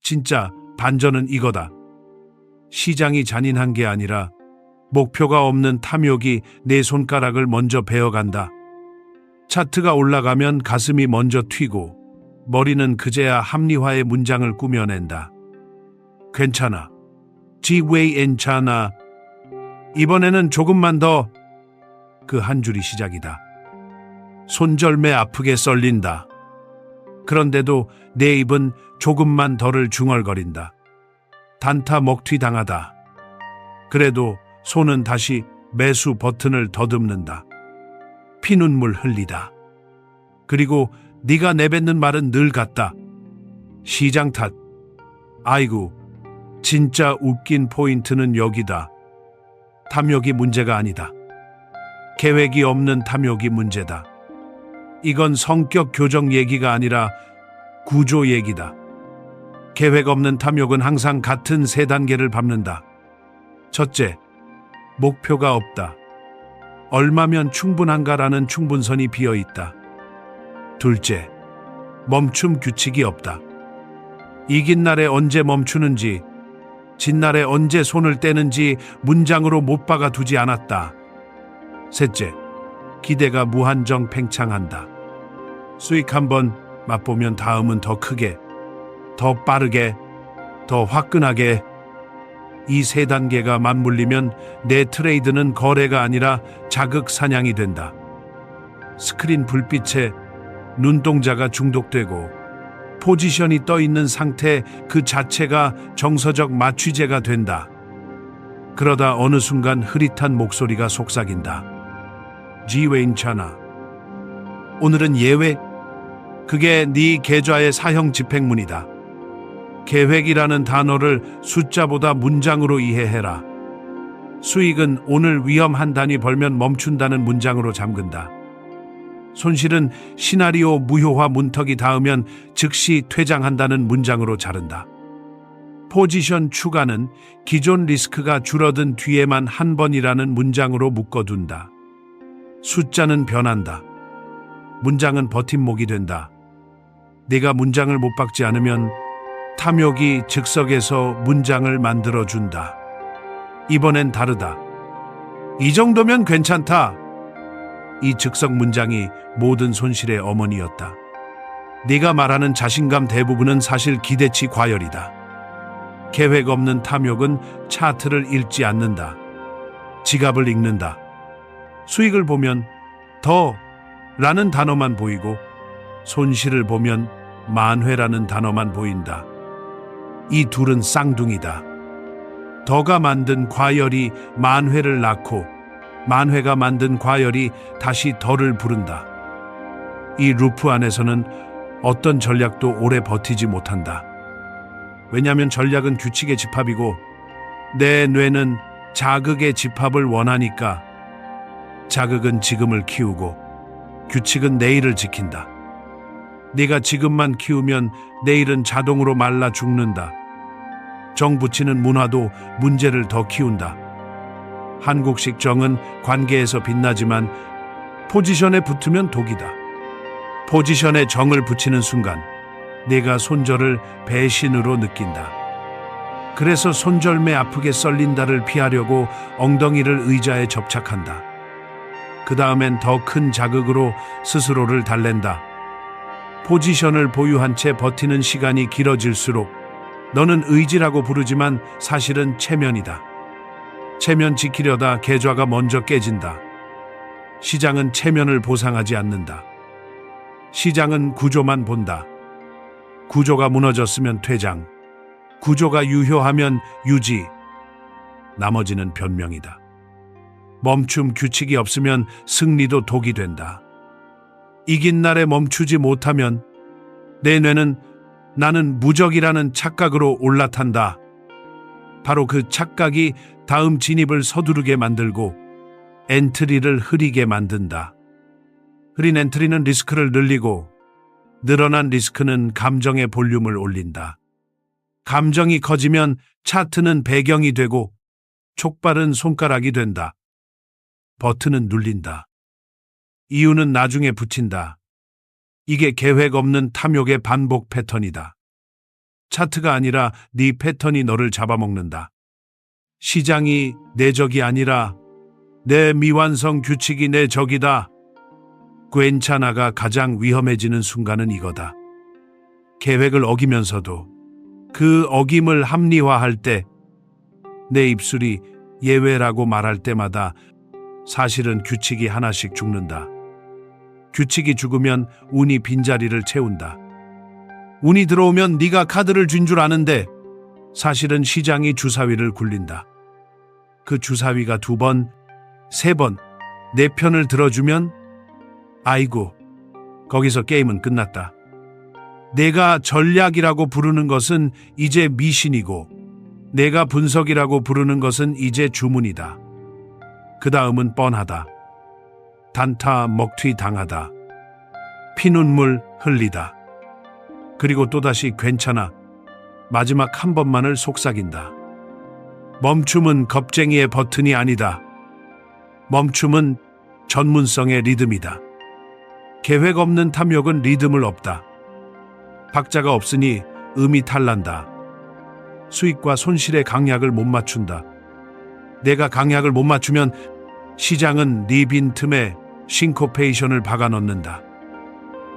진짜 반전은 이거다. 시장이 잔인한 게 아니라 목표가 없는 탐욕이 내 손가락을 먼저 베어간다. 차트가 올라가면 가슴이 먼저 튀고 머리는 그제야 합리화의 문장을 꾸며낸다. 괜찮아. 지웨이 괜찮아. 이번에는 조금만 더. 그 한 줄이 시작이다. 손절매 아프게 썰린다. 그런데도 내 입은 조금만 더를 중얼거린다. 단타 먹튀 당하다. 그래도 손은 다시 매수 버튼을 더듬는다. 피눈물 흘리다. 그리고 네가 내뱉는 말은 늘 같다. 시장 탓. 아이고, 진짜 웃긴 포인트는 여기다. 탐욕이 문제가 아니다. 계획이 없는 탐욕이 문제다. 이건 성격 교정 얘기가 아니라 구조 얘기다. 계획 없는 탐욕은 항상 같은 세 단계를 밟는다. 첫째, 목표가 없다. 얼마면 충분한가라는 충분선이 비어 있다. 둘째, 멈춤 규칙이 없다. 이긴 날에 언제 멈추는지, 진 날에 언제 손을 떼는지 문장으로 못 박아 두지 않았다. 셋째, 기대가 무한정 팽창한다. 수익 한번 맛보면 다음은 더 크게, 더 빠르게, 더 화끈하게. 이 세 단계가 맞물리면 내 트레이드는 거래가 아니라 자극 사냥이 된다. 스크린 불빛에 눈동자가 중독되고 포지션이 떠 있는 상태 그 자체가 정서적 마취제가 된다. 그러다 어느 순간 흐릿한 목소리가 속삭인다. 지웨인차나. 오늘은 예외. 그게 네 계좌의 사형 집행문이다. 계획이라는 단어를 숫자보다 문장으로 이해해라. 수익은 오늘 위험 한 단위 벌면 멈춘다는 문장으로 잠근다. 손실은 시나리오 무효화 문턱이 닿으면 즉시 퇴장한다는 문장으로 자른다. 포지션 추가는 기존 리스크가 줄어든 뒤에만 한 번이라는 문장으로 묶어둔다. 숫자는 변한다. 문장은 버팀목이 된다. 네가 문장을 못 박지 않으면 탐욕이 즉석에서 문장을 만들어준다. 이번엔 다르다. 이 정도면 괜찮다. 이 즉석 문장이 모든 손실의 어머니였다. 네가 말하는 자신감 대부분은 사실 기대치 과열이다. 계획 없는 탐욕은 차트를 읽지 않는다. 지갑을 읽는다. 수익을 보면 더 라는 단어만 보이고 손실을 보면 만회라는 단어만 보인다. 이 둘은 쌍둥이다. 더가 만든 과열이 만회를 낳고 만회가 만든 과열이 다시 덜을 부른다. 이 루프 안에서는 어떤 전략도 오래 버티지 못한다. 왜냐하면 전략은 규칙의 집합이고 내 뇌는 자극의 집합을 원하니까. 자극은 지금을 키우고 규칙은 내일을 지킨다. 네가 지금만 키우면 내일은 자동으로 말라 죽는다. 정 붙이는 문화도 문제를 더 키운다. 한국식 정은 관계에서 빛나지만 포지션에 붙으면 독이다. 포지션에 정을 붙이는 순간 내가 손절을 배신으로 느낀다. 그래서 손절매 아프게 썰린다를 피하려고 엉덩이를 의자에 접착한다. 그 다음엔 더 큰 자극으로 스스로를 달랜다. 포지션을 보유한 채 버티는 시간이 길어질수록 너는 의지라고 부르지만 사실은 체면이다. 체면 지키려다 계좌가 먼저 깨진다. 시장은 체면을 보상하지 않는다. 시장은 구조만 본다. 구조가 무너졌으면 퇴장, 구조가 유효하면 유지, 나머지는 변명이다. 멈춤 규칙이 없으면 승리도 독이 된다. 이긴 날에 멈추지 못하면 내 뇌는 나는 무적이라는 착각으로 올라탄다. 바로 그 착각이 다음 진입을 서두르게 만들고 엔트리를 흐리게 만든다. 흐린 엔트리는 리스크를 늘리고 늘어난 리스크는 감정의 볼륨을 올린다. 감정이 커지면 차트는 배경이 되고 촉발은 손가락이 된다. 버튼은 눌린다. 이유는 나중에 붙인다. 이게 계획 없는 탐욕의 반복 패턴이다. 차트가 아니라 네 패턴이 너를 잡아먹는다. 시장이 내 적이 아니라 내 미완성 규칙이 내 적이다. 괜찮아가 가장 위험해지는 순간은 이거다. 계획을 어기면서도 그 어김을 합리화할 때, 내 입술이 예외라고 말할 때마다 사실은 규칙이 하나씩 죽는다. 규칙이 죽으면 운이 빈자리를 채운다. 운이 들어오면 네가 카드를 쥔 줄 아는데 사실은 시장이 주사위를 굴린다. 그 주사위가 2번, 3번, 내 편을 들어주면 아이고, 거기서 게임은 끝났다. 내가 전략이라고 부르는 것은 이제 미신이고, 내가 분석이라고 부르는 것은 이제 주문이다. 그 다음은 뻔하다. 단타 먹튀 당하다. 피눈물 흘리다. 그리고 또다시 괜찮아. 마지막 한 번만을 속삭인다. 멈춤은 겁쟁이의 버튼이 아니다. 멈춤은 전문성의 리듬이다. 계획 없는 탐욕은 리듬을 없다. 박자가 없으니 음이 탈난다. 수익과 손실의 강약을 못 맞춘다. 내가 강약을 못 맞추면 시장은 네 빈 틈에 싱코페이션을 박아 넣는다.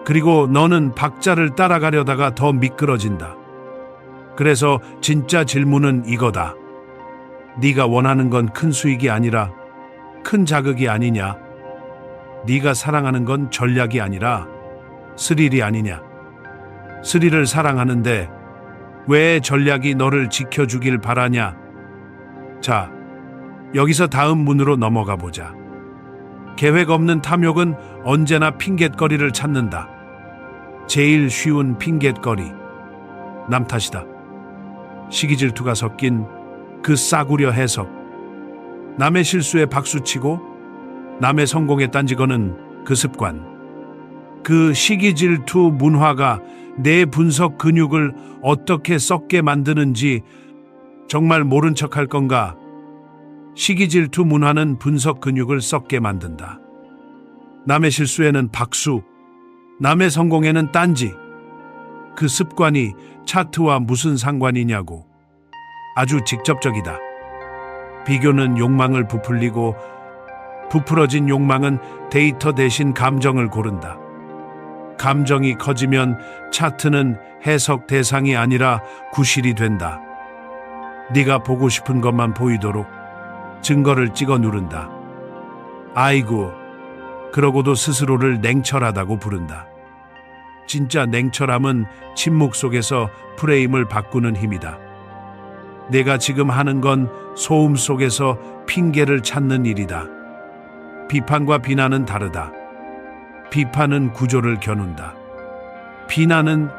그리고 너는 박자를 따라가려다가 더 미끄러진다. 그래서 진짜 질문은 이거다. 네가 원하는 건 큰 수익이 아니라 큰 자극이 아니냐? 네가 사랑하는 건 전략이 아니라 스릴이 아니냐? 스릴을 사랑하는데 왜 전략이 너를 지켜주길 바라냐? 자, 여기서 다음 문으로 넘어가 보자. 계획 없는 탐욕은 언제나 핑곗거리를 찾는다. 제일 쉬운 핑곗거리. 남 탓이다. 시기질투가 섞인 그 싸구려 해석. 남의 실수에 박수치고 남의 성공에 딴지거는 그 습관. 그 시기질투 문화가 내 분석 근육을 어떻게 썩게 만드는지 정말 모른 척할 건가? 시기질투 문화는 분석 근육을 썩게 만든다. 남의 실수에는 박수, 남의 성공에는 딴지. 그 습관이 차트와 무슨 상관이냐고. 아주 직접적이다. 비교는 욕망을 부풀리고 부풀어진 욕망은 데이터 대신 감정을 고른다. 감정이 커지면 차트는 해석 대상이 아니라 구실이 된다. 네가 보고 싶은 것만 보이도록 증거를 찍어 누른다. 아이고, 그러고도 스스로를 냉철하다고 부른다. 진짜 냉철함은 침묵 속에서 프레임을 바꾸는 힘이다. 내가 지금 하는 건 소음 속에서 핑계를 찾는 일이다. 비판과 비난은 다르다. 비판은 구조를 겨눈다. 비난은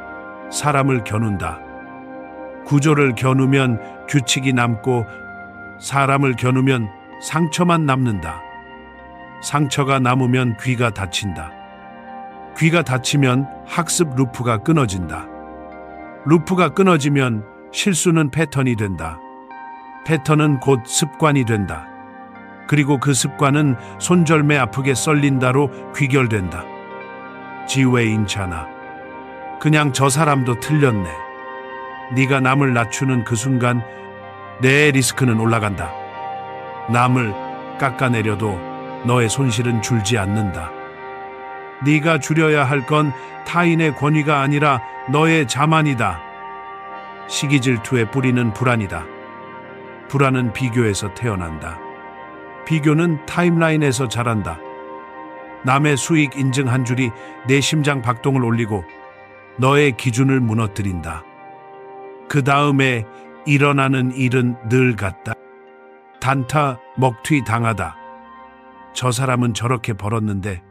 사람을 겨눈다. 구조를 겨누면 규칙이 남고 사람을 겨누면 상처만 남는다. 상처가 남으면 귀가 다친다. 귀가 다치면 학습 루프가 끊어진다. 루프가 끊어지면 실수는 패턴이 된다. 패턴은 곧 습관이 된다. 그리고 그 습관은 손절매 아프게 썰린다로 귀결된다. 지웨인차나. 그냥 저 사람도 틀렸네. 네가 남을 낮추는 그 순간 내 리스크는 올라간다. 남을 깎아내려도 너의 손실은 줄지 않는다. 네가 줄여야 할 건 타인의 권위가 아니라 너의 자만이다. 시기질투의 뿌리는 불안이다. 불안은 비교에서 태어난다. 비교는 타임라인에서 자란다. 남의 수익 인증 한 줄이 내 심장 박동을 올리고 너의 기준을 무너뜨린다. 그 다음에 일어나는 일은 늘 같다. 단타 먹튀 당하다. 저 사람은 저렇게 벌었는데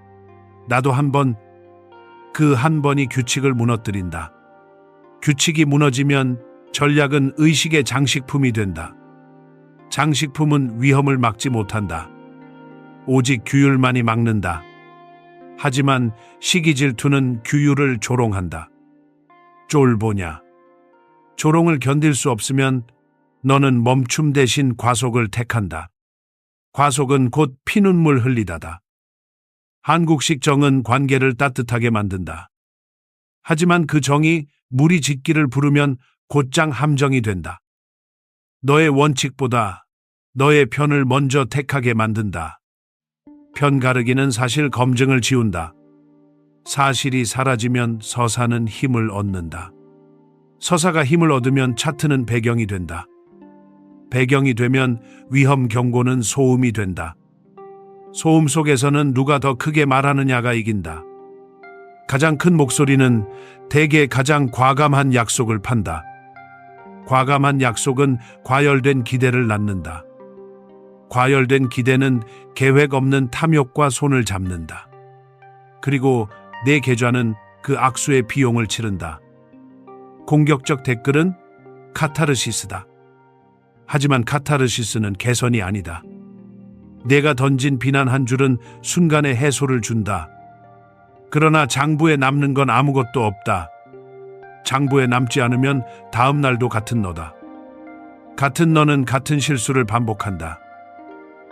나도 한 번, 그 한 번이 규칙을 무너뜨린다. 규칙이 무너지면 전략은 의식의 장식품이 된다. 장식품은 위험을 막지 못한다. 오직 규율만이 막는다. 하지만 시기질투는 규율을 조롱한다. 쫄보냐. 조롱을 견딜 수 없으면 너는 멈춤 대신 과속을 택한다. 과속은 곧 피눈물 흘리다다. 한국식 정은 관계를 따뜻하게 만든다. 하지만 그 정이 물이 짖기를 부르면 곧장 함정이 된다. 너의 원칙보다 너의 편을 먼저 택하게 만든다. 편 가르기는 사실 검증을 지운다. 사실이 사라지면 서사는 힘을 얻는다. 서사가 힘을 얻으면 차트는 배경이 된다. 배경이 되면 위험 경고는 소음이 된다. 소음 속에서는 누가 더 크게 말하느냐가 이긴다. 가장 큰 목소리는 대개 가장 과감한 약속을 판다. 과감한 약속은 과열된 기대를 낳는다. 과열된 기대는 계획 없는 탐욕과 손을 잡는다. 그리고 내 계좌는 그 악수의 비용을 치른다. 공격적 댓글은 카타르시스다. 하지만 카타르시스는 개선이 아니다. 내가 던진 비난 한 줄은 순간의 해소를 준다. 그러나 장부에 남는 건 아무것도 없다. 장부에 남지 않으면 다음 날도 같은 너다. 같은 너는 같은 실수를 반복한다.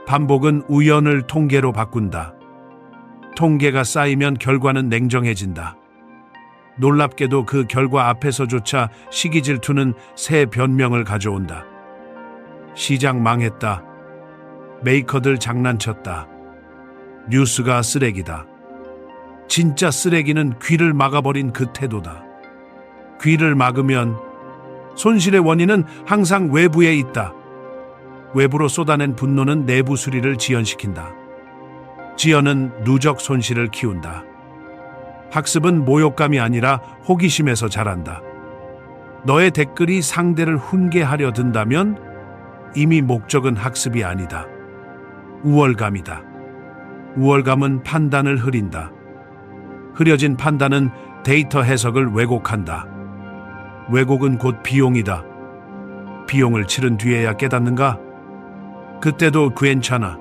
반복은 우연을 통계로 바꾼다. 통계가 쌓이면 결과는 냉정해진다. 놀랍게도 그 결과 앞에서조차 시기 질투는 새 변명을 가져온다. 시장 망했다. 메이커들 장난쳤다. 뉴스가 쓰레기다. 진짜 쓰레기는 귀를 막아버린 그 태도다. 귀를 막으면 손실의 원인은 항상 외부에 있다. 외부로 쏟아낸 분노는 내부 수리를 지연시킨다. 지연은 누적 손실을 키운다. 학습은 모욕감이 아니라 호기심에서 자란다. 너의 댓글이 상대를 훈계하려 든다면 이미 목적은 학습이 아니다. 우월감이다. 우월감은 판단을 흐린다. 흐려진 판단은 데이터 해석을 왜곡한다. 왜곡은 곧 비용이다. 비용을 치른 뒤에야 깨닫는가? 그때도 괜찮아.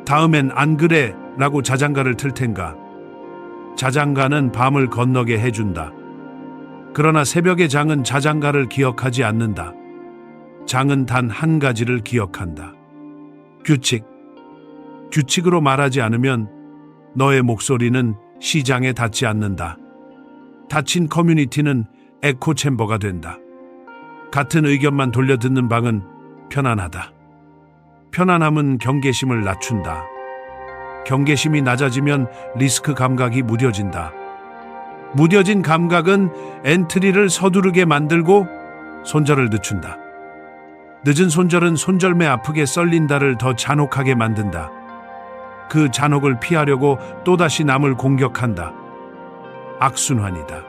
다음엔 안 그래 라고 자장가를 틀 텐가. 자장가는 밤을 건너게 해준다. 그러나 새벽의 장은 자장가를 기억하지 않는다. 장은 단 한 가지를 기억한다. 규칙. 규칙으로 말하지 않으면 너의 목소리는 시장에 닿지 않는다. 닫힌 커뮤니티는 에코 챔버가 된다. 같은 의견만 돌려듣는 방은 편안하다. 편안함은 경계심을 낮춘다. 경계심이 낮아지면 리스크 감각이 무뎌진다. 무뎌진 감각은 엔트리를 서두르게 만들고 손절을 늦춘다. 늦은 손절은 손절매 아프게 썰린다를 더 잔혹하게 만든다. 그 잔혹을 피하려고 또다시 남을 공격한다. 악순환이다.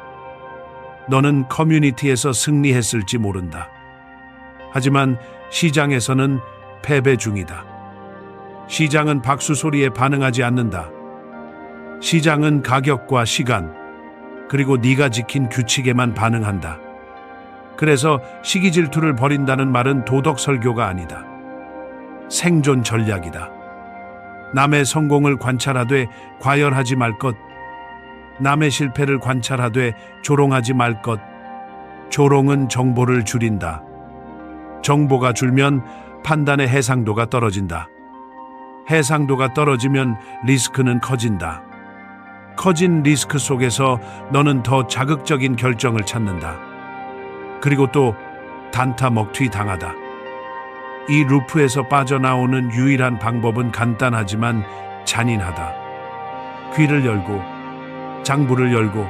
너는 커뮤니티에서 승리했을지 모른다. 하지만 시장에서는 패배 중이다. 시장은 박수 소리에 반응하지 않는다. 시장은 가격과 시간, 그리고 네가 지킨 규칙에만 반응한다. 그래서 시기 질투를 버린다는 말은 도덕 설교가 아니다. 생존 전략이다. 남의 성공을 관찰하되 과열하지 말 것. 남의 실패를 관찰하되 조롱하지 말 것. 조롱은 정보를 줄인다. 정보가 줄면 판단의 해상도가 떨어진다. 해상도가 떨어지면 리스크는 커진다. 커진 리스크 속에서 너는 더 자극적인 결정을 찾는다. 그리고 또 단타 먹튀 당하다. 이 루프에서 빠져나오는 유일한 방법은 간단하지만 잔인하다. 귀를 열고 장부를 열고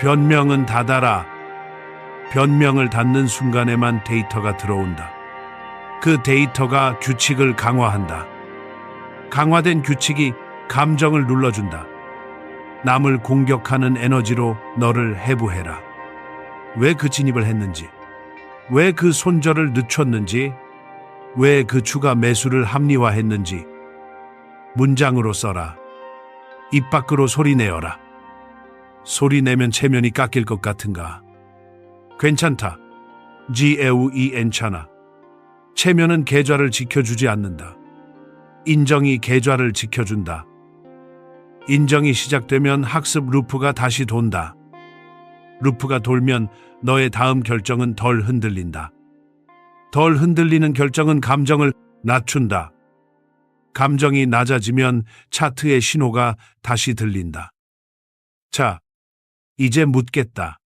변명은 닫아라. 변명을 닫는 순간에만 데이터가 들어온다. 그 데이터가 규칙을 강화한다. 강화된 규칙이 감정을 눌러준다. 남을 공격하는 에너지로 너를 해부해라. 왜 그 진입을 했는지, 왜 그 손절을 늦췄는지, 왜 그 추가 매수를 합리화했는지 문장으로 써라. 입 밖으로 소리 내어라. 소리 내면 체면이 깎일 것 같은가? 괜찮다. 괜찮아. 체면은 계좌를 지켜주지 않는다. 인정이 계좌를 지켜준다. 인정이 시작되면 학습 루프가 다시 돈다. 루프가 돌면 너의 다음 결정은 덜 흔들린다. 덜 흔들리는 결정은 감정을 낮춘다. 감정이 낮아지면 차트의 신호가 다시 들린다. 자, 이제 묻겠다.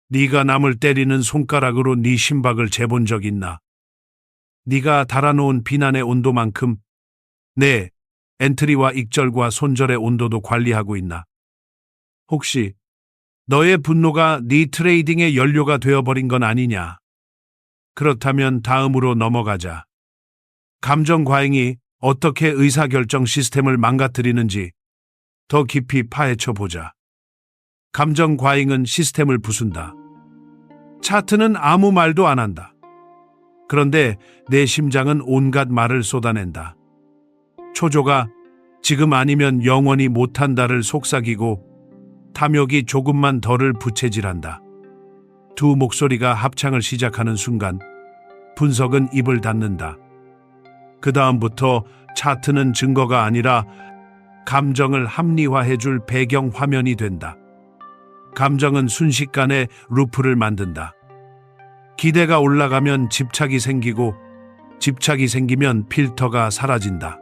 네가 남을 때리는 손가락으로 네 심박을 재본 적 있나? 네가 달아놓은 비난의 온도만큼 내 엔트리와 익절과 손절의 온도도 관리하고 있나? 혹시 너의 분노가 네 트레이딩의 연료가 되어버린 건 아니냐? 그렇다면 다음으로 넘어가자. 감정 과잉이 어떻게 의사결정 시스템을 망가뜨리는지 더 깊이 파헤쳐 보자. 감정 과잉은 시스템을 부순다. 차트는 아무 말도 안 한다. 그런데 내 심장은 온갖 말을 쏟아낸다. 초조가 지금 아니면 영원히 못한다를 속삭이고 탐욕이 조금만 덜을 부채질한다. 두 목소리가 합창을 시작하는 순간 분석은 입을 닫는다. 그 다음부터 차트는 증거가 아니라 감정을 합리화해줄 배경 화면이 된다. 감정은 순식간에 루프를 만든다. 기대가 올라가면 집착이 생기고 집착이 생기면 필터가 사라진다.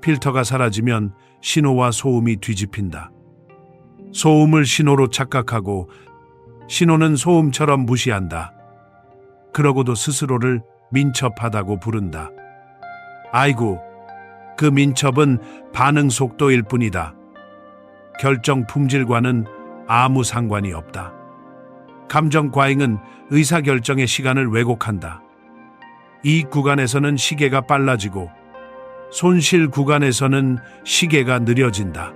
필터가 사라지면 신호와 소음이 뒤집힌다. 소음을 신호로 착각하고 신호는 소음처럼 무시한다. 그러고도 스스로를 민첩하다고 부른다. 아이고, 그 민첩은 반응 속도일 뿐이다. 결정 품질과는 아무 상관이 없다. 감정 과잉은 의사결정의 시간을 왜곡한다. 이익 구간에서는 시계가 빨라지고 손실 구간에서는 시계가 느려진다.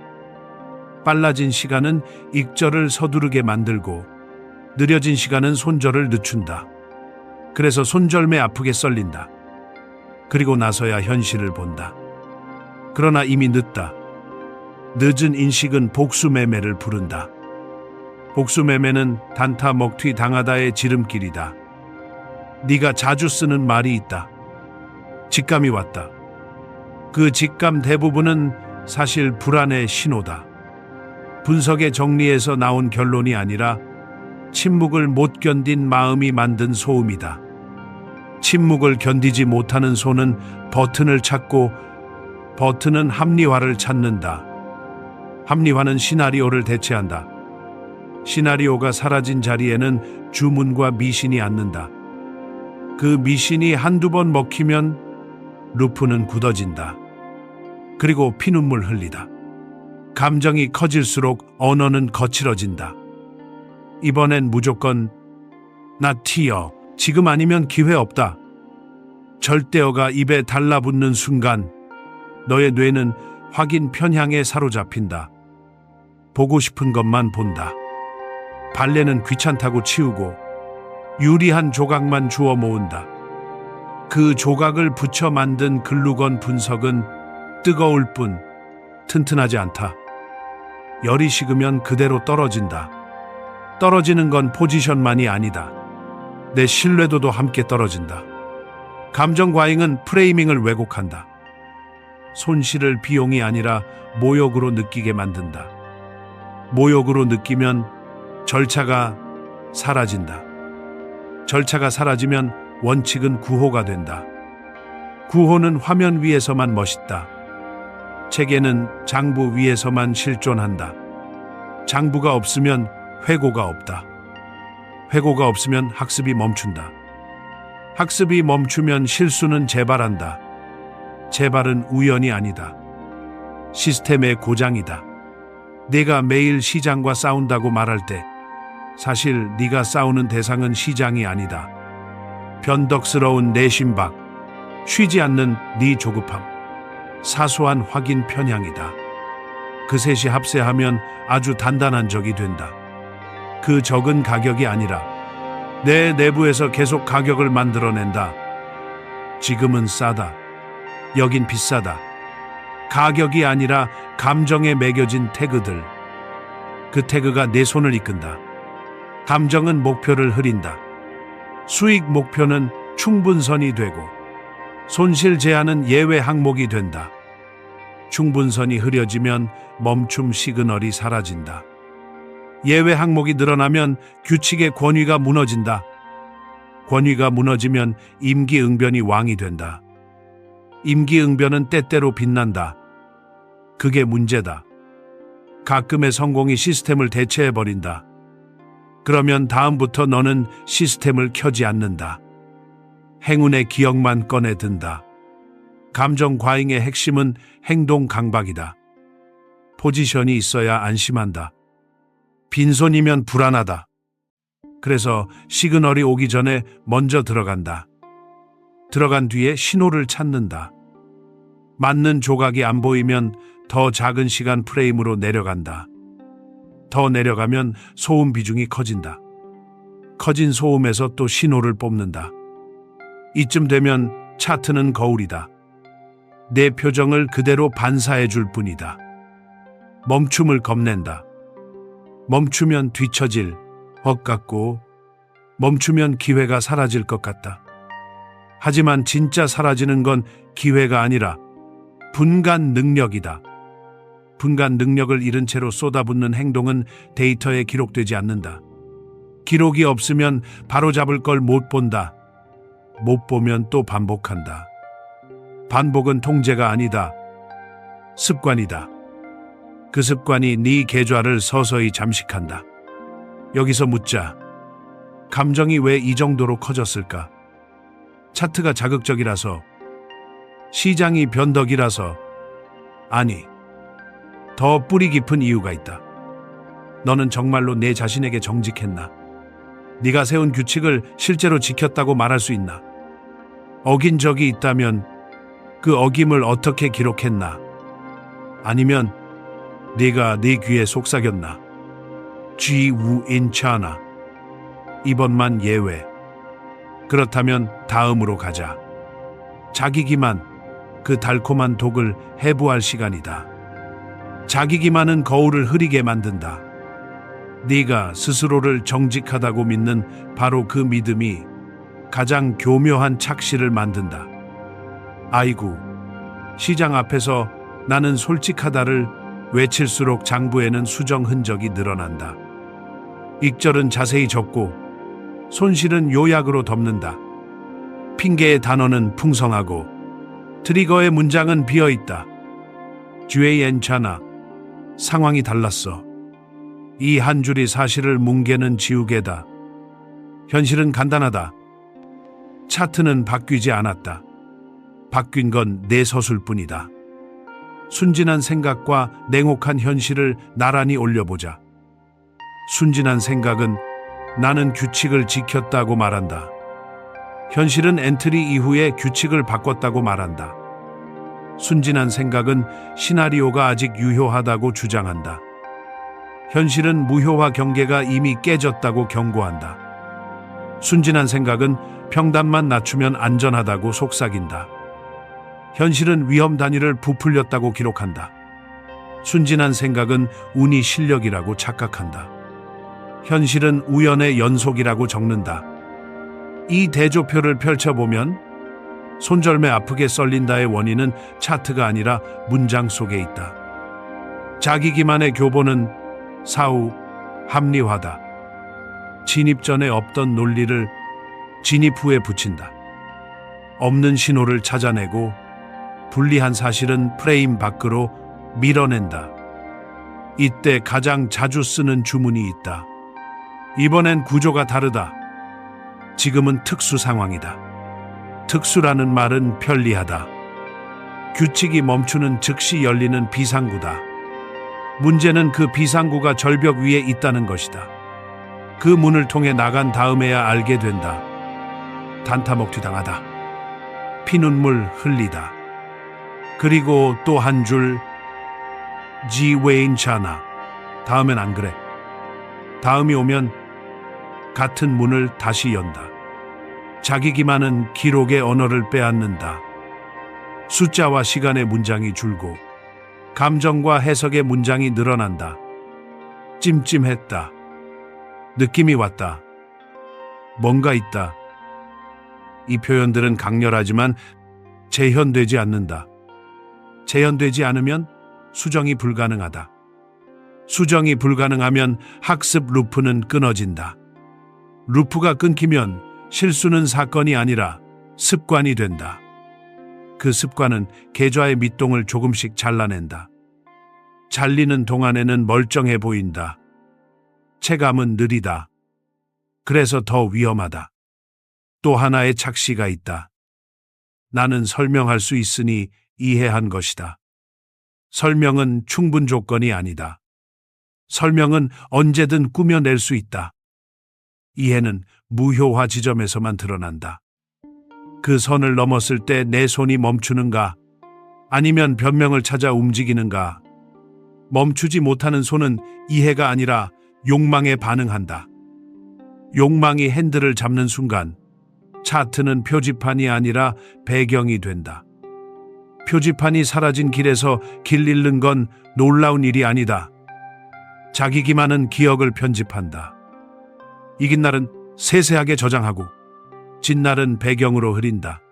빨라진 시간은 익절을 서두르게 만들고 느려진 시간은 손절을 늦춘다. 그래서 손절매 아프게 썰린다. 그리고 나서야 현실을 본다. 그러나 이미 늦다. 늦은 인식은 복수매매를 부른다. 복수매매는 단타 먹튀 당하다의 지름길이다. 네가 자주 쓰는 말이 있다. 직감이 왔다. 그 직감 대부분은 사실 불안의 신호다. 분석의 정리에서 나온 결론이 아니라 침묵을 못 견딘 마음이 만든 소음이다. 침묵을 견디지 못하는 손은 버튼을 찾고 버튼은 합리화를 찾는다. 합리화는 시나리오를 대체한다. 시나리오가 사라진 자리에는 주문과 미신이 앉는다. 그 미신이 한두 번 먹히면 루프는 굳어진다. 그리고 피눈물 흘리다. 감정이 커질수록 언어는 거칠어진다. 이번엔 무조건 나 튀어. 지금 아니면 기회 없다. 절대어가 입에 달라붙는 순간 너의 뇌는 확인 편향에 사로잡힌다. 보고 싶은 것만 본다. 발레는 귀찮다고 치우고 유리한 조각만 주워 모은다. 그 조각을 붙여 만든 글루건 분석은 뜨거울 뿐 튼튼하지 않다. 열이 식으면 그대로 떨어진다. 떨어지는 건 포지션만이 아니다. 내 신뢰도도 함께 떨어진다. 감정 과잉은 프레이밍을 왜곡한다. 손실을 비용이 아니라 모욕으로 느끼게 만든다. 모욕으로 느끼면 절차가 사라진다. 절차가 사라지면 원칙은 구호가 된다. 구호는 화면 위에서만 멋있다. 체계는 장부 위에서만 실존한다. 장부가 없으면 회고가 없다. 회고가 없으면 학습이 멈춘다. 학습이 멈추면 실수는 재발한다. 재발은 우연이 아니다. 시스템의 고장이다. 내가 매일 시장과 싸운다고 말할 때 사실 네가 싸우는 대상은 시장이 아니다. 변덕스러운 내 심박, 쉬지 않는 네 조급함, 사소한 확인 편향이다. 그 셋이 합세하면 아주 단단한 적이 된다. 그 적은 가격이 아니라 내 내부에서 계속 가격을 만들어낸다. 지금은 싸다. 여긴 비싸다. 가격이 아니라 감정에 매겨진 태그들. 그 태그가 내 손을 이끈다. 감정은 목표를 흐린다. 수익 목표는 충분선이 되고 손실 제한은 예외 항목이 된다. 충분선이 흐려지면 멈춤 시그널이 사라진다. 예외 항목이 늘어나면 규칙의 권위가 무너진다. 권위가 무너지면 임기응변이 왕이 된다. 임기응변은 때때로 빛난다. 그게 문제다. 가끔의 성공이 시스템을 대체해버린다. 그러면 다음부터 너는 시스템을 켜지 않는다. 행운의 기억만 꺼내 든다. 감정 과잉의 핵심은 행동 강박이다. 포지션이 있어야 안심한다. 빈손이면 불안하다. 그래서 시그널이 오기 전에 먼저 들어간다. 들어간 뒤에 신호를 찾는다. 맞는 조각이 안 보이면 더 작은 시간 프레임으로 내려간다. 더 내려가면 소음 비중이 커진다. 커진 소음에서 또 신호를 뽑는다. 이쯤 되면 차트는 거울이다. 내 표정을 그대로 반사해 줄 뿐이다. 멈춤을 겁낸다. 멈추면 뒤처질 것 같고, 멈추면 기회가 사라질 것 같다. 하지만 진짜 사라지는 건 기회가 아니라 분간 능력이다. 분간 능력을 잃은 채로 쏟아붓는 행동은 데이터에 기록되지 않는다. 기록이 없으면 바로잡을 걸 못 본다. 못 보면 또 반복한다. 반복은 통제가 아니다. 습관이다. 그 습관이 네 계좌를 서서히 잠식한다. 여기서 묻자. 감정이 왜 이 정도로 커졌을까? 차트가 자극적이라서? 시장이 변덕이라서? 아니, 더 뿌리 깊은 이유가 있다. 너는 정말로 내 자신에게 정직했나? 네가 세운 규칙을 실제로 지켰다고 말할 수 있나? 어긴 적이 있다면 그 어김을 어떻게 기록했나? 아니면 네가 네 귀에 속삭였나? 쥐우인차나. 이번만 예외. 그렇다면 다음으로 가자. 자기 기만, 그 달콤한 독을 해부할 시간이다. 자기 기만은 거울을 흐리게 만든다. 네가 스스로를 정직하다고 믿는 바로 그 믿음이 가장 교묘한 착시를 만든다. 아이고, 시장 앞에서 나는 솔직하다를 외칠수록 장부에는 수정 흔적이 늘어난다. 익절은 자세히 적고 손실은 요약으로 덮는다. 핑계의 단어는 풍성하고 트리거의 문장은 비어있다. 쥐에엔차나. 상황이 달랐어. 이 한 줄이 사실을 뭉개는 지우개다. 현실은 간단하다. 차트는 바뀌지 않았다. 바뀐 건 내 서술뿐이다. 순진한 생각과 냉혹한 현실을 나란히 올려보자. 순진한 생각은 나는 규칙을 지켰다고 말한다. 현실은 엔트리 이후에 규칙을 바꿨다고 말한다. 순진한 생각은 시나리오가 아직 유효하다고 주장한다. 현실은 무효화 경계가 이미 깨졌다고 경고한다. 순진한 생각은 평단만 낮추면 안전하다고 속삭인다. 현실은 위험 단위를 부풀렸다고 기록한다. 순진한 생각은 운이 실력이라고 착각한다. 현실은 우연의 연속이라고 적는다. 이 대조표를 펼쳐보면 손절매 아프게 썰린다의 원인은 차트가 아니라 문장 속에 있다. 자기 기만의 교본은 사후, 합리화다. 진입 전에 없던 논리를 진입 후에 붙인다. 없는 신호를 찾아내고 불리한 사실은 프레임 밖으로 밀어낸다. 이때 가장 자주 쓰는 주문이 있다. 이번엔 구조가 다르다. 지금은 특수 상황이다. 특수라는 말은 편리하다. 규칙이 멈추는 즉시 열리는 비상구다. 문제는 그 비상구가 절벽 위에 있다는 것이다. 그 문을 통해 나간 다음에야 알게 된다. 단타먹튀 당하다. 피눈물 흘리다. 그리고 또 한 줄 지웨인차나. 다음엔 안 그래. 다음이 오면 같은 문을 다시 연다. 자기 기만은 기록의 언어를 빼앗는다. 숫자와 시간의 문장이 줄고 감정과 해석의 문장이 늘어난다. 찜찜했다. 느낌이 왔다. 뭔가 있다. 이 표현들은 강렬하지만 재현되지 않는다. 재현되지 않으면 수정이 불가능하다. 수정이 불가능하면 학습 루프는 끊어진다. 루프가 끊기면 실수는 사건이 아니라 습관이 된다. 그 습관은 계좌의 밑동을 조금씩 잘라낸다. 잘리는 동안에는 멀쩡해 보인다. 체감은 느리다. 그래서 더 위험하다. 또 하나의 착시가 있다. 나는 설명할 수 있으니 이해한 것이다. 설명은 충분 조건이 아니다. 설명은 언제든 꾸며낼 수 있다. 이해는 무효화 지점에서만 드러난다. 그 선을 넘었을 때 내 손이 멈추는가? 아니면 변명을 찾아 움직이는가? 멈추지 못하는 손은 이해가 아니라 욕망에 반응한다. 욕망이 핸들을 잡는 순간 차트는 표지판이 아니라 배경이 된다. 표지판이 사라진 길에서 길 잃는 건 놀라운 일이 아니다. 자기 기만은 기억을 편집한다. 이긴 날은 세세하게 저장하고 진 날은 배경으로 흐린다.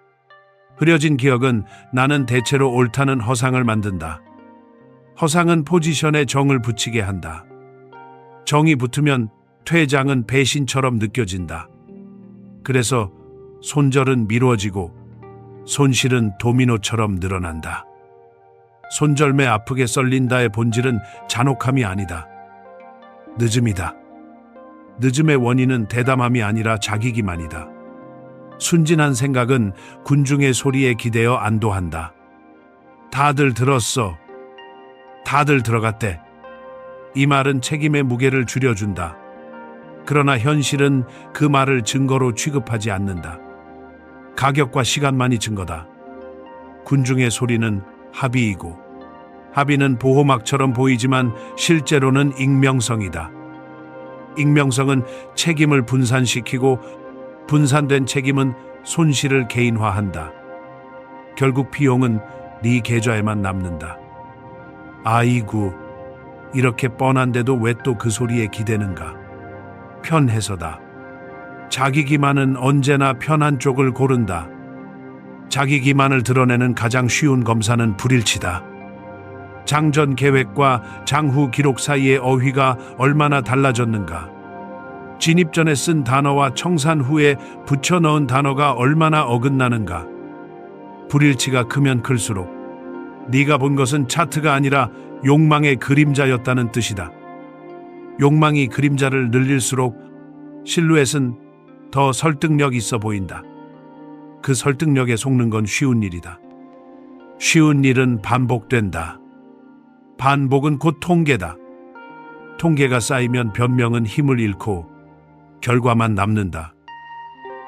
흐려진 기억은 나는 대체로 옳다는 허상을 만든다. 허상은 포지션에 정을 붙이게 한다. 정이 붙으면 퇴장은 배신처럼 느껴진다. 그래서 손절은 미뤄지고 손실은 도미노처럼 늘어난다. 손절매 아프게 썰린다의 본질은 잔혹함이 아니다. 늦음이다. 늦음의 원인은 대담함이 아니라 자기기만이다. 순진한 생각은 군중의 소리에 기대어 안도한다. 다들 들었어. 다들 들어갔대. 이 말은 책임의 무게를 줄여준다. 그러나 현실은 그 말을 증거로 취급하지 않는다. 가격과 시간만이 증거다. 군중의 소리는 합의이고 합의는 보호막처럼 보이지만 실제로는 익명성이다. 익명성은 책임을 분산시키고 분산된 책임은 손실을 개인화한다. 결국 비용은 네 계좌에만 남는다. 아이고, 이렇게 뻔한데도 왜 또 그 소리에 기대는가? 편해서다. 자기 기만은 언제나 편한 쪽을 고른다. 자기 기만을 드러내는 가장 쉬운 검사는 불일치다. 장전 계획과 장후 기록 사이의 어휘가 얼마나 달라졌는가? 진입 전에 쓴 단어와 청산 후에 붙여 넣은 단어가 얼마나 어긋나는가? 불일치가 크면 클수록 네가 본 것은 차트가 아니라 욕망의 그림자였다는 뜻이다. 욕망이 그림자를 늘릴수록 실루엣은 더 설득력 있어 보인다. 그 설득력에 속는 건 쉬운 일이다. 쉬운 일은 반복된다. 반복은 곧 통계다. 통계가 쌓이면 변명은 힘을 잃고 결과만 남는다.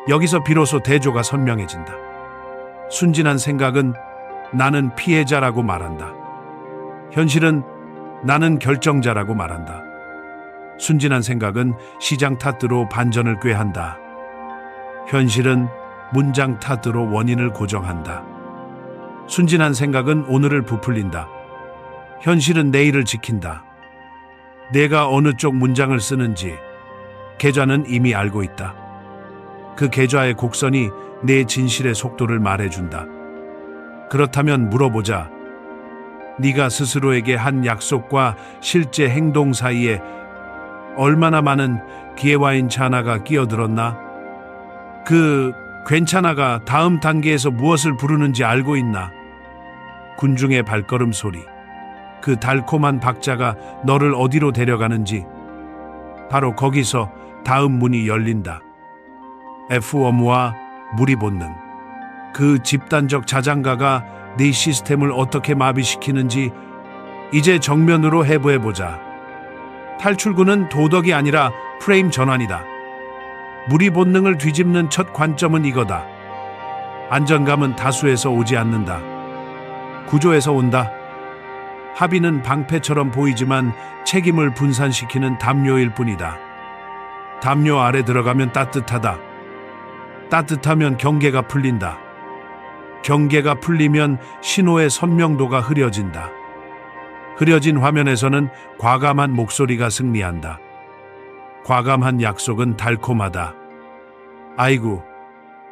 여기서 비로소 대조가 선명해진다. 순진한 생각은 나는 피해자라고 말한다. 현실은 나는 결정자라고 말한다. 순진한 생각은 시장 탓으로 반전을 꾀한다. 현실은 문장 탓으로 원인을 고정한다. 순진한 생각은 오늘을 부풀린다. 현실은 내일을 지킨다. 내가 어느 쪽 문장을 쓰는지 계좌는 이미 알고 있다. 그 계좌의 곡선이 내 진실의 속도를 말해준다. 그렇다면 물어보자. 네가 스스로에게 한 약속과 실제 행동 사이에 얼마나 많은 기회와인차 하나가 끼어들었나? 그 괜찮아가 다음 단계에서 무엇을 부르는지 알고 있나? 군중의 발걸음 소리, 그 달콤한 박자가 너를 어디로 데려가는지 바로 거기서 다음 문이 열린다. F-워무와 무리 본능, 그 집단적 자장가가 네 시스템을 어떻게 마비시키는지 이제 정면으로 해부해보자. 탈출구는 도덕이 아니라 프레임 전환이다. 무리 본능을 뒤집는 첫 관점은 이거다. 안정감은 다수에서 오지 않는다. 구조에서 온다. 합의는 방패처럼 보이지만 책임을 분산시키는 담요일 뿐이다. 담요 아래 들어가면 따뜻하다. 따뜻하면 경계가 풀린다. 경계가 풀리면 신호의 선명도가 흐려진다. 흐려진 화면에서는 과감한 목소리가 승리한다. 과감한 약속은 달콤하다. 아이고,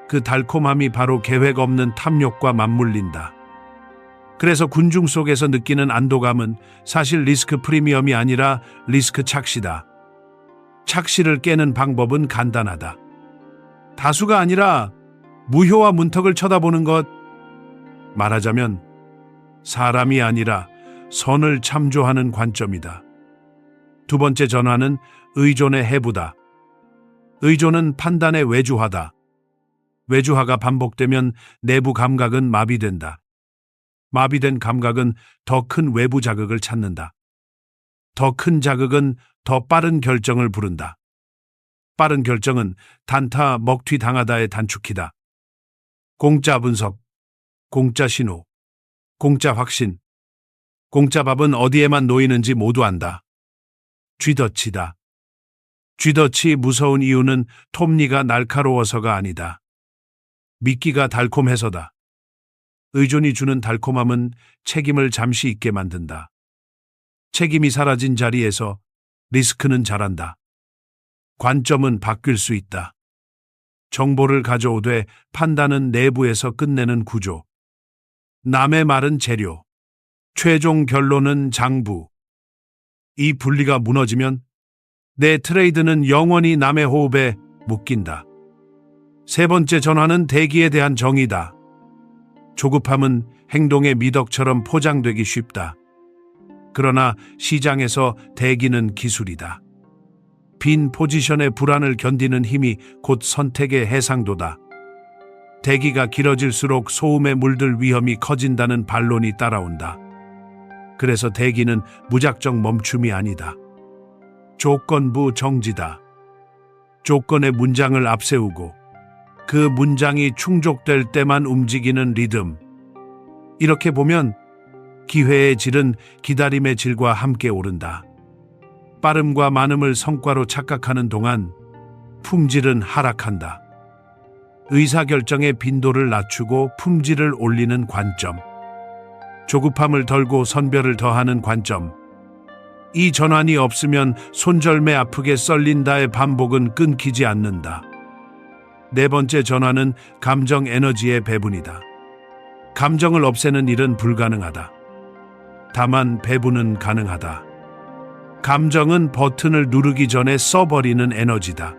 그 달콤함이 바로 계획 없는 탐욕과 맞물린다. 그래서 군중 속에서 느끼는 안도감은 사실 리스크 프리미엄이 아니라 리스크 착시다. 착시를 깨는 방법은 간단하다. 다수가 아니라 무효와 문턱을 쳐다보는 것. 말하자면 사람이 아니라 선을 참조하는 관점이다. 두 번째 전환은 의존의 해부다. 의존은 판단의 외주화다. 외주화가 반복되면 내부 감각은 마비된다. 마비된 감각은 더 큰 외부 자극을 찾는다. 더 큰 자극은 더 빠른 결정을 부른다. 빠른 결정은 단타 먹튀 당하다의 단축키다. 공짜 분석, 공짜 신호, 공짜 확신. 공짜 밥은 어디에만 놓이는지 모두 안다. 쥐덫이다. 쥐덫이 무서운 이유는 톱니가 날카로워서가 아니다. 미끼가 달콤해서다. 의존이 주는 달콤함은 책임을 잠시 잊게 만든다. 책임이 사라진 자리에서 리스크는 자란다. 관점은 바뀔 수 있다. 정보를 가져오되 판단은 내부에서 끝내는 구조. 남의 말은 재료. 최종 결론은 장부. 이 분리가 무너지면 내 트레이드는 영원히 남의 호흡에 묶인다. 세 번째 전환은 대기에 대한 정의다. 조급함은 행동의 미덕처럼 포장되기 쉽다. 그러나 시장에서 대기는 기술이다. 빈 포지션의 불안을 견디는 힘이 곧 선택의 해상도다. 대기가 길어질수록 소음에 물들 위험이 커진다는 반론이 따라온다. 그래서 대기는 무작정 멈춤이 아니다. 조건부 정지다. 조건의 문장을 앞세우고 그 문장이 충족될 때만 움직이는 리듬. 이렇게 보면 기회의 질은 기다림의 질과 함께 오른다. 빠름과 많음을 성과로 착각하는 동안 품질은 하락한다. 의사결정의 빈도를 낮추고 품질을 올리는 관점. 조급함을 덜고 선별을 더하는 관점. 이 전환이 없으면 손절매 아프게 썰린다의 반복은 끊기지 않는다. 네 번째 전환은 감정 에너지의 배분이다. 감정을 없애는 일은 불가능하다. 다만 배분은 가능하다. 감정은 버튼을 누르기 전에 써버리는 에너지다.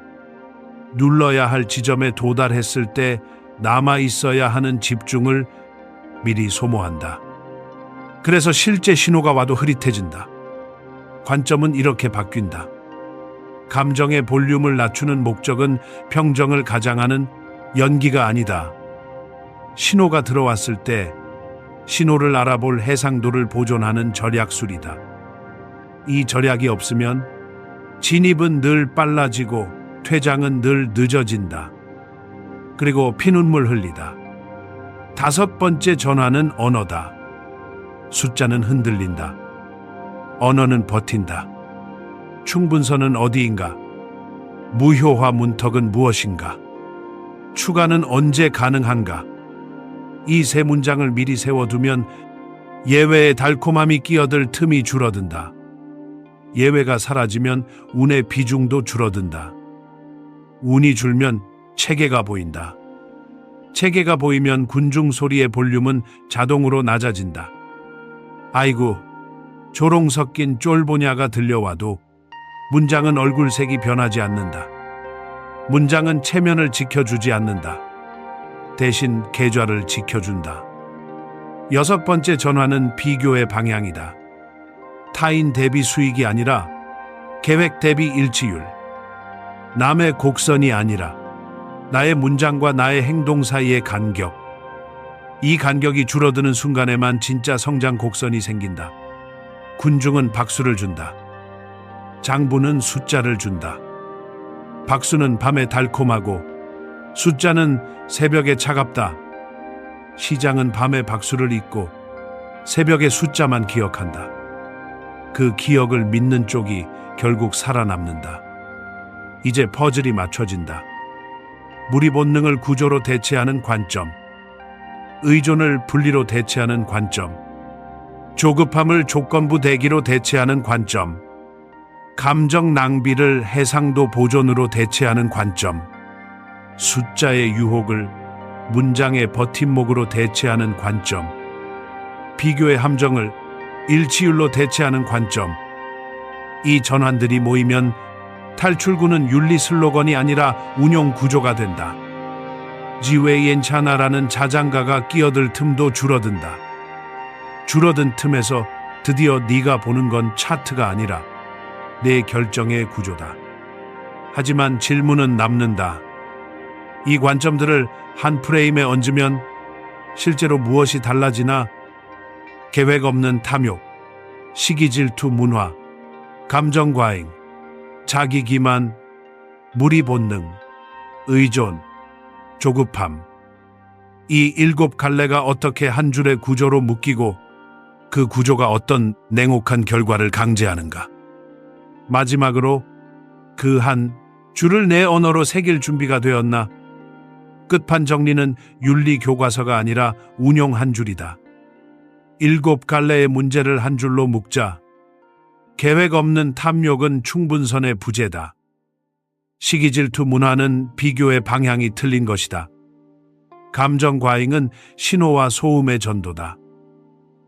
눌러야 할 지점에 도달했을 때 남아 있어야 하는 집중을 미리 소모한다. 그래서 실제 신호가 와도 흐릿해진다. 관점은 이렇게 바뀐다. 감정의 볼륨을 낮추는 목적은 평정을 가장하는 연기가 아니다. 신호가 들어왔을 때 신호를 알아볼 해상도를 보존하는 절약술이다. 이 절약이 없으면 진입은 늘 빨라지고 퇴장은 늘 늦어진다. 그리고 피눈물 흘리다. 다섯 번째 전환은 언어다. 숫자는 흔들린다. 언어는 버틴다. 충분선은 어디인가? 무효화 문턱은 무엇인가? 추가는 언제 가능한가? 이 세 문장을 미리 세워두면 예외의 달콤함이 끼어들 틈이 줄어든다. 예외가 사라지면 운의 비중도 줄어든다. 운이 줄면 체계가 보인다. 체계가 보이면 군중 소리의 볼륨은 자동으로 낮아진다. 아이고, 조롱 섞인 쫄보냐가 들려와도 문장은 얼굴색이 변하지 않는다. 문장은 체면을 지켜주지 않는다. 대신 계좌를 지켜준다. 여섯 번째 전환은 비교의 방향이다. 타인 대비 수익이 아니라 계획 대비 일치율. 남의 곡선이 아니라 나의 문장과 나의 행동 사이의 간격. 이 간격이 줄어드는 순간에만 진짜 성장 곡선이 생긴다. 군중은 박수를 준다. 장부는 숫자를 준다. 박수는 밤에 달콤하고 숫자는 새벽에 차갑다. 시장은 밤에 박수를 잊고 새벽에 숫자만 기억한다. 그 기억을 믿는 쪽이 결국 살아남는다. 이제 퍼즐이 맞춰진다. 무리 본능을 구조로 대체하는 관점. 의존을 분리로 대체하는 관점. 조급함을 조건부 대기로 대체하는 관점. 감정 낭비를 해상도 보존으로 대체하는 관점. 숫자의 유혹을 문장의 버팀목으로 대체하는 관점. 비교의 함정을 일치율로 대체하는 관점. 이 전환들이 모이면 탈출구는 윤리 슬로건이 아니라 운용 구조가 된다. 지웨이엔차나라는 자장가가 끼어들 틈도 줄어든다. 줄어든 틈에서 드디어 네가 보는 건 차트가 아니라 내 결정의 구조다. 하지만 질문은 남는다. 이 관점들을 한 프레임에 얹으면 실제로 무엇이 달라지나? 계획 없는 탐욕, 시기 질투 문화, 감정 과잉, 자기 기만, 무리 본능, 의존, 조급함. 이 7갈래가 어떻게 한 줄의 구조로 묶이고 그 구조가 어떤 냉혹한 결과를 강제하는가? 마지막으로 그 한 줄을 내 언어로 새길 준비가 되었나? 끝판 정리는 윤리 교과서가 아니라 운용 한 줄이다. 7갈래의 문제를 한 줄로 묶자. 계획 없는 탐욕은 충분선의 부재다. 시기 질투 문화는 비교의 방향이 틀린 것이다. 감정 과잉은 신호와 소음의 전도다.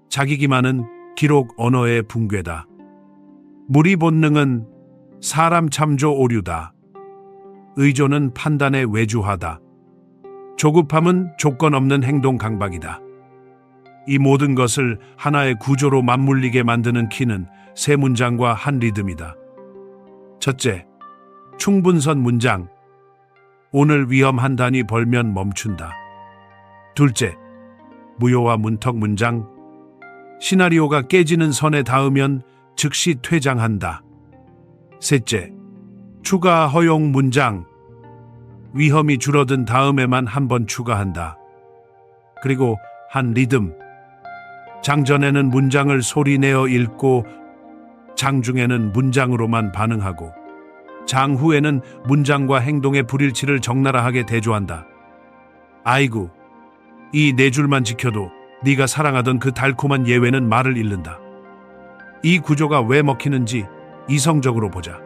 자기 기만은 기록 언어의 붕괴다. 무리 본능은 사람 참조 오류다. 의존은 판단의 외주화다. 조급함은 조건 없는 행동 강박이다. 이 모든 것을 하나의 구조로 맞물리게 만드는 키는 세 문장과 한 리듬이다. 첫째, 충분선 문장. 오늘 위험 한 단위 벌면 멈춘다. 둘째, 무효와 문턱 문장. 시나리오가 깨지는 선에 닿으면 즉시 퇴장한다. 셋째, 추가 허용 문장. 위험이 줄어든 다음에만 한 번 추가한다. 그리고 한 리듬. 장전에는 문장을 소리내어 읽고 장중에는 문장으로만 반응하고 장후에는 문장과 행동의 불일치를 적나라하게 대조한다. 아이고, 이 네 줄만 지켜도 네가 사랑하던 그 달콤한 예외는 말을 잃는다. 이 구조가 왜 먹히는지 이성적으로 보자.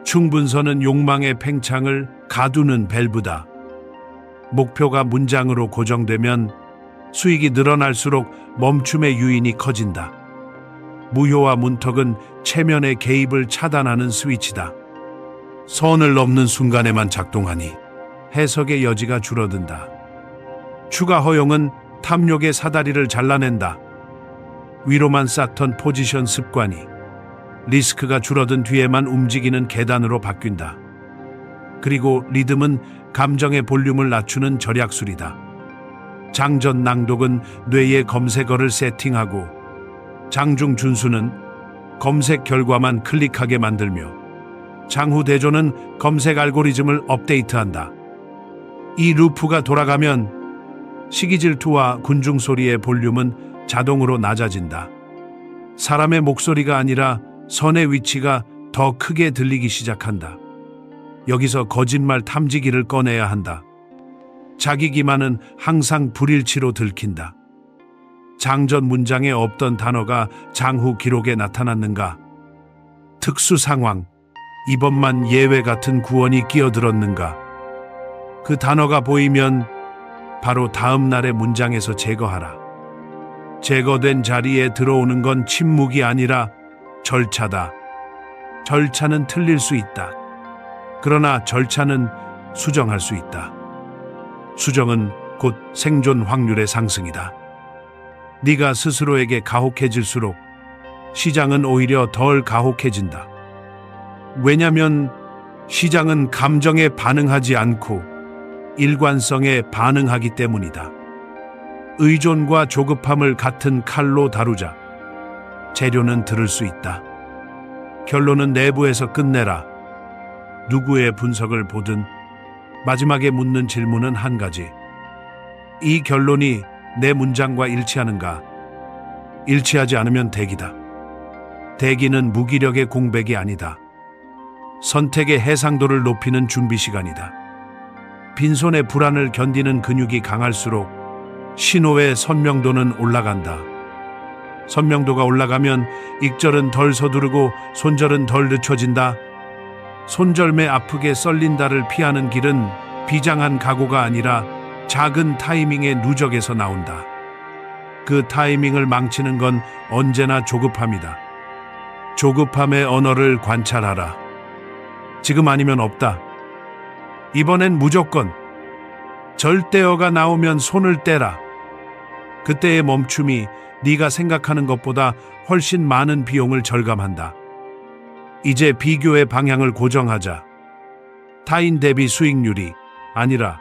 충분선은 욕망의 팽창을 가두는 밸브다. 목표가 문장으로 고정되면 수익이 늘어날수록 멈춤의 유인이 커진다. 무효와 문턱은 체면의 개입을 차단하는 스위치다. 선을 넘는 순간에만 작동하니 해석의 여지가 줄어든다. 추가 허용은 탐욕의 사다리를 잘라낸다. 위로만 쌓던 포지션 습관이 리스크가 줄어든 뒤에만 움직이는 계단으로 바뀐다. 그리고 리듬은 감정의 볼륨을 낮추는 절약술이다. 장전 낭독은 뇌의 검색어를 세팅하고 장중 준수는 검색 결과만 클릭하게 만들며 장후 대조는 검색 알고리즘을 업데이트한다. 이 루프가 돌아가면 시기 질투와 군중 소리의 볼륨은 자동으로 낮아진다. 사람의 목소리가 아니라 선의 위치가 더 크게 들리기 시작한다. 여기서 거짓말 탐지기를 꺼내야 한다. 자기 기만은 항상 불일치로 들킨다. 장전 문장에 없던 단어가 장후 기록에 나타났는가? 특수 상황, 이번만 예외 같은 구원이 끼어들었는가? 그 단어가 보이면 바로 다음 날의 문장에서 제거하라. 제거된 자리에 들어오는 건 침묵이 아니라 절차다. 절차는 틀릴 수 있다. 그러나 절차는 수정할 수 있다. 수정은 곧 생존 확률의 상승이다. 네가 스스로에게 가혹해질수록 시장은 오히려 덜 가혹해진다. 왜냐면 시장은 감정에 반응하지 않고 일관성에 반응하기 때문이다. 의존과 조급함을 같은 칼로 다루자. 재료는 들을 수 있다. 결론은 내부에서 끝내라. 누구의 분석을 보든 마지막에 묻는 질문은 한 가지. 이 결론이 내 문장과 일치하는가? 일치하지 않으면 대기다. 대기는 무기력의 공백이 아니다. 선택의 해상도를 높이는 준비 시간이다. 빈손의 불안을 견디는 근육이 강할수록 신호의 선명도는 올라간다. 선명도가 올라가면 익절은 덜 서두르고 손절은 덜 늦춰진다. 손절매 아프게 썰린다를 피하는 길은 비장한 각오가 아니라 작은 타이밍의 누적에서 나온다. 그 타이밍을 망치는 건 언제나 조급함이다. 조급함의 언어를 관찰하라. 지금 아니면 없다. 이번엔 무조건. 절대어가 나오면 손을 떼라. 그때의 멈춤이 네가 생각하는 것보다 훨씬 많은 비용을 절감한다. 이제 비교의 방향을 고정하자. 타인 대비 수익률이 아니라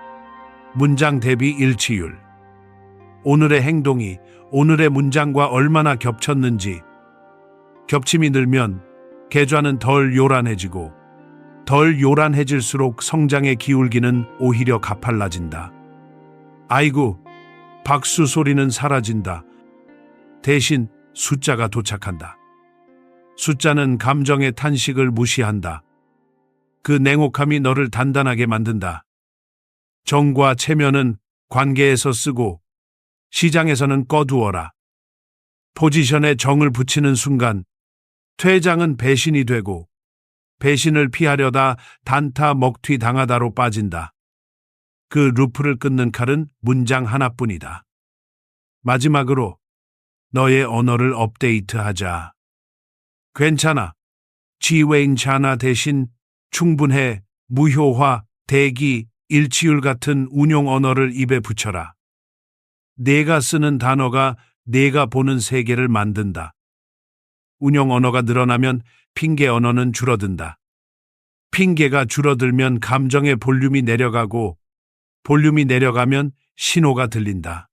문장 대비 일치율. 오늘의 행동이 오늘의 문장과 얼마나 겹쳤는지. 겹침이 늘면 계좌는 덜 요란해지고 덜 요란해질수록 성장의 기울기는 오히려 가팔라진다. 아이고, 박수 소리는 사라진다. 대신 숫자가 도착한다. 숫자는 감정의 탄식을 무시한다. 그 냉혹함이 너를 단단하게 만든다. 정과 체면은 관계에서 쓰고 시장에서는 꺼두어라. 포지션에 정을 붙이는 순간 퇴장은 배신이 되고 배신을 피하려다 단타 먹튀 당하다로 빠진다. 그 루프를 끊는 칼은 문장 하나뿐이다. 마지막으로 너의 언어를 업데이트하자. 괜찮아. 지웨인찮아 대신 충분해, 무효화, 대기, 일치율 같은 운용 언어를 입에 붙여라. 내가 쓰는 단어가 내가 보는 세계를 만든다. 운용 언어가 늘어나면 핑계 언어는 줄어든다. 핑계가 줄어들면 감정의 볼륨이 내려가고 볼륨이 내려가면 신호가 들린다.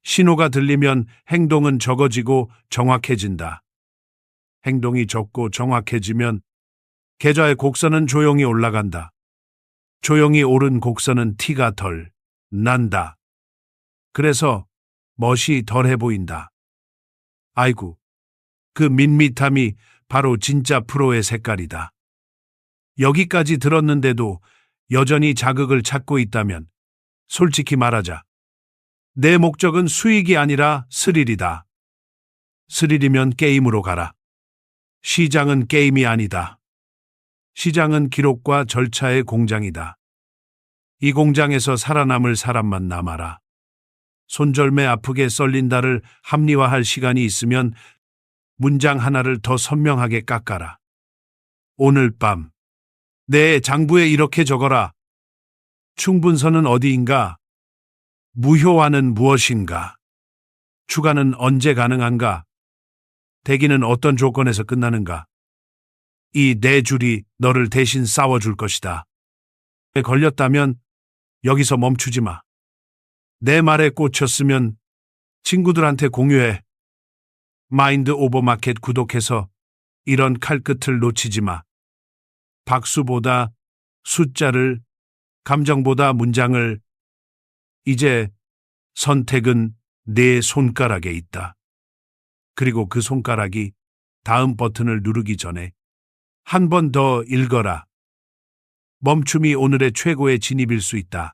신호가 들리면 행동은 적어지고 정확해진다. 행동이 적고 정확해지면 계좌의 곡선은 조용히 올라간다. 조용히 오른 곡선은 티가 덜 난다. 그래서 멋이 덜해 보인다. 아이고, 그 밋밋함이 바로 진짜 프로의 색깔이다. 여기까지 들었는데도 여전히 자극을 찾고 있다면 솔직히 말하자. 내 목적은 수익이 아니라 스릴이다. 스릴이면 게임으로 가라. 시장은 게임이 아니다. 시장은 기록과 절차의 공장이다. 이 공장에서 살아남을 사람만 남아라. 손절매 아프게 썰린다를 합리화할 시간이 있으면 문장 하나를 더 선명하게 깎아라. 오늘 밤 내 장부에 이렇게 적어라. 충분선은 어디인가? 무효화는 무엇인가? 추가는 언제 가능한가? 대기는 어떤 조건에서 끝나는가? 이 네 줄이 너를 대신 싸워줄 것이다. 걸렸다면 여기서 멈추지 마. 내 말에 꽂혔으면 친구들한테 공유해. 마인드 오버 마켓 구독해서 이런 칼끝을 놓치지 마. 박수보다 숫자를, 감정보다 문장을. 이제 선택은 내 손가락에 있다. 그리고 그 손가락이 다음 버튼을 누르기 전에 한 번 더 읽어라. 멈춤이 오늘의 최고의 진입일 수 있다.